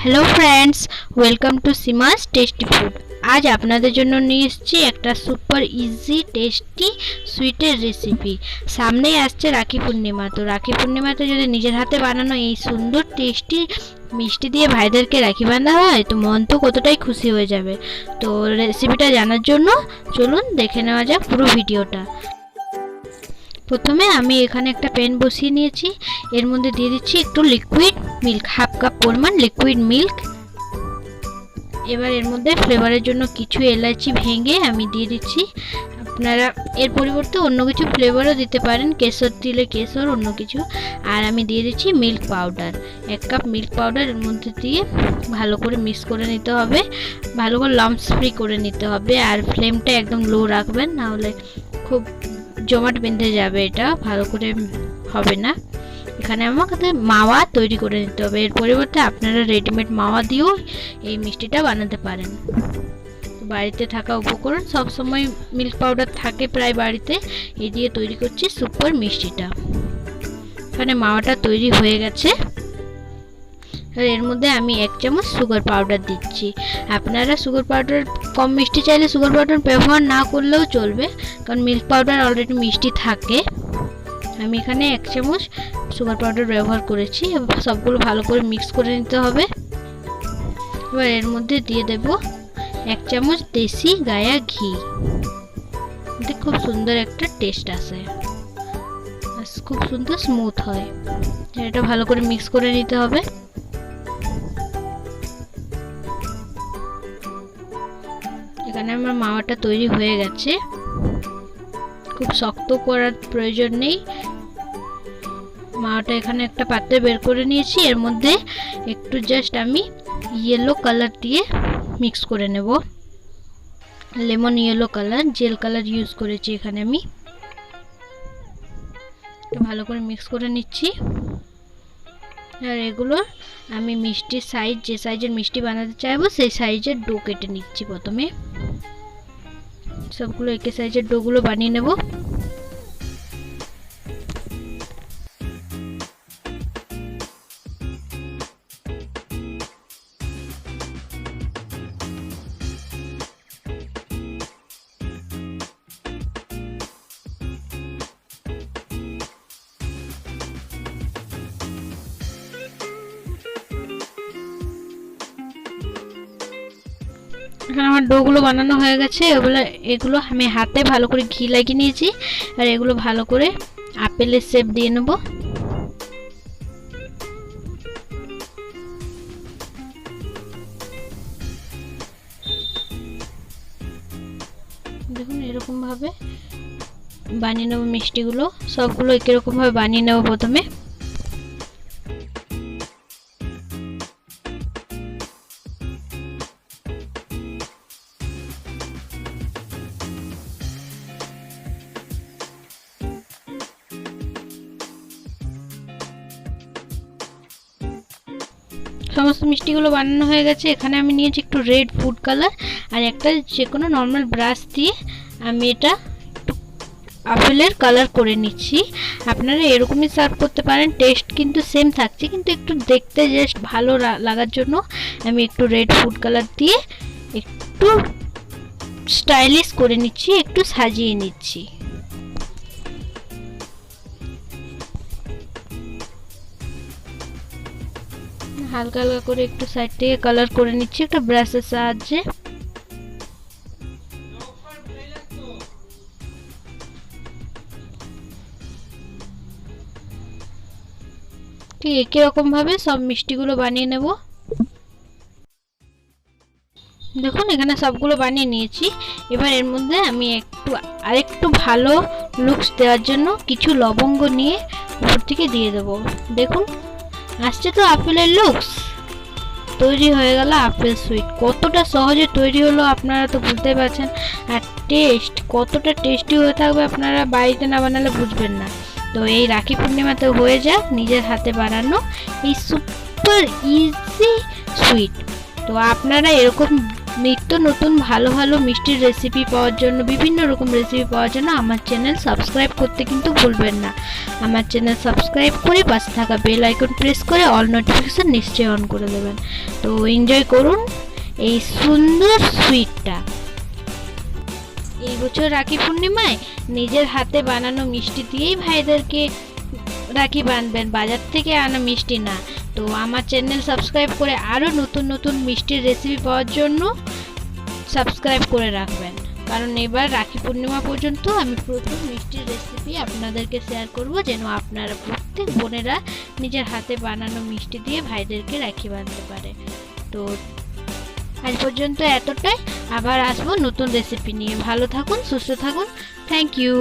Hello friends, welcome to Seema's tasty food. आज आपनादेर जन्य निये एसेछि एकटा सुपर इजी टेस्टी सुइटेर रेसिपि। सामनेई आसছে राखी पूर्णिमा। तो राखी पूर्णिमाते जोदि निजेर हाथे बानानो এই सुंदर टेस्टी मिष्टि दिए भाईदेरके राखी बांधा হয় तो मन तो कतटाई खुशी হয়ে যাবে। तो रेसिपिटा জানার জন্য চলুন দেখে নেওয়া যাক পুরো ভিডিওটা। प्रथमे आमी एखाने एकटा पैन बसिए निয়েছি। एर मध्य दिए दिচ্ছি একটু लिक्विड मिल्क, हाफ कप परिमाण लिक्विड मिल्क। এবার এর মধ্যে ফ্লেভারের জন্য কিছু এলাচি ভেঙে আমি দিয়ে দিচ্ছি। আপনারা এর পরিবর্তে অন্য কিছু ফ্লেভারও দিতে পারেন, কেশর দিলে কেশর, অন্য কিছু। আর আমি দিয়ে দিচ্ছি milk powder, 1 cup milk powder এর মধ্যে দিয়ে ভালো করে মিক্স করে নিতে হবে, ভালো করে লাম্পস ফ্রি করে নিতে হবে। আর ফ্লেমটা একদম লো রাখবেন, না হলে খুব জমাট বেঁধে যাবে, এটা ভালো করে হবে না। এখানে আমাকে মাওয়া তৈরি করে নিতে হবে। এর পরিবর্তে আপনারা রেডিমেড মাওয়া দিয়েও এই মিষ্টিটা বানাতে পারেন। বাড়িতে থাকা উপকরণ সব সময় মিল্ক পাউডার থাকে প্রায় বাড়িতে, এই দিয়ে তৈরি করছি সুপার মিষ্টিটা। এখানে মাওয়াটা তৈরি হয়ে গেছে। আর এর মধ্যে আমি 1 চামচ সুগার পাউডার দিচ্ছি। আপনারা সুগার পাউডার কম মিষ্টি চাইলে সুগার পাউডার ব্যবহার না করলেও চলবে, কারণ মিল্ক পাউডার অলরেডি মিষ্টি থাকে। আমি এখানে 1 চামচ সুগার পাউডার ব্যবহার করেছি। সবগুলো ভালো করে মিক্স করে নিতে হবে। এবার এর মধ্যে দিয়ে দেব 1 চামচ দেশি গায়া ঘি। এতে খুব সুন্দর একটা টেস্ট আসে, খুব সুন্দর স্মুথ হয়। এটা ভালো করে মিক্স করে নিতে হবে। এখানে আমার মাওয়াটা তৈরি হয়ে গেছে। খুব শক্ত করার প্রয়োজন নেই। মাওয়াটা এখানে একটা পাত্রে বের করে নিয়েছি। এর মধ্যে একটু জাস্ট আমি ইয়েলো কালার দিয়ে মিক্স করে নেব। Lemon yellow colour, jail colour use করেছি এখানে আমি। ভালো করে মিক্স করে নিচ্ছি। আর এগুলো আমি মিষ্টির সাইজ, যে সাইজের মিষ্টি বানাতে চাইবো সেই সাইজের ডো কেটে নিচ্ছি। প্রথমে সবগুলো একই সাইজের ডোগুলো বানিয়ে নেব। এখানে আমার ডোগুলো বানানো হয়ে গেছে। এগুলো আমি হাতে ভালো করে ঘি লাগিয়ে নিয়েছি। আর এগুলো ভালো করে আপেলের শেপ দিয়ে নেব। দেখুন এরকম ভাবে বানিয়ে নেব মিষ্টিগুলো। সবগুলো একই রকম ভাবে বানিয়ে নেব প্রথমে। সমস্ত মিষ্টিগুলো বানানো হয়ে গেছে। এখানে আমি নিয়েছি একটু রেড ফুড কালার আর একটা যে কোনো নর্মাল ব্রাশ দিয়ে আমি এটা একটু আপেলের কালার করে নিচ্ছি। আপনারা এরকমই সার্ভ করতে পারেন, টেস্ট কিন্তু সেম থাকছে, কিন্তু একটু দেখতে জাস্ট ভালো লাগার জন্য আমি একটু রেড ফুড কালার দিয়ে একটু স্টাইলিশ করে নিচ্ছি, একটু সাজিয়ে নিচ্ছি। হালকা হালকা করে একটু সাইড থেকে কালার করে নিচ্ছি একটা ব্রাশের সাহায্যে। ঠিক একই রকম ভাবে সব মিষ্টিগুলো বানিয়ে নেব। দেখুন এখানে সবগুলো বানিয়ে নিয়েছি। এবার এর মধ্যে আমি আরেকটু ভালো লুকস দেওয়ার জন্য কিছু লবঙ্গ নিয়ে উপর থেকে দিয়ে দেব। দেখুন আসছে তো আপেলের লুকস। তৈরি হয়ে গেল আপেল সুইট। কতটা সহজে তৈরি হলো আপনারা তো বুঝতে পারছেন। আর টেস্ট কতটা টেস্টি হয়ে থাকবে আপনারা বাড়িতে না বানালে বুঝবেন না। তো এই রাখি পূর্ণিমাতে হয়ে যাক নিজের হাতে বানানো এই সুপার ইজি সুইট। তো আপনারা এরকম নিত্য নতুন ভালো ভালো মিষ্টির রেসিপি পাওয়ার জন্য, বিভিন্ন রকম রেসিপি পাওয়ার জন্য আমার চ্যানেল সাবস্ক্রাইব করতে কিন্তু ভুলবেন না। আমার চ্যানেল সাবস্ক্রাইব করে পাশে থাকা বেল আইকন প্রেস করে অল নোটিফিকেশন নিশ্চয়ই অন করে দেবেন। তো এনজয় করুন এই সুন্দর সুইটটা। এই বছর রাখি পূর্ণিমায় নিজের হাতে বানানো মিষ্টি দিয়েই ভাইদেরকে রাখি বাঁধবেন, বাজার থেকে আনা মিষ্টি না। তো আমার চ্যানেল সাবস্ক্রাইব করে আরও নতুন নতুন মিষ্টির রেসিপি পাওয়ার জন্য সাবস্ক্রাইব করে রাখবেন, কারণ এবার রাখি পূর্ণিমা পর্যন্ত আমি প্রচুর মিষ্টির রেসিপি আপনাদেরকে শেয়ার করব, যেন আপনারা প্রত্যেক বোনেরা নিজের হাতে বানানো মিষ্টি দিয়ে ভাইদেরকে রাখি বাঁধতে পারে। তো আজ পর্যন্ত এতটাই, আবার আসবো নতুন রেসিপি নিয়ে। ভালো থাকুন, সুস্থ থাকুন, থ্যাংক ইউ।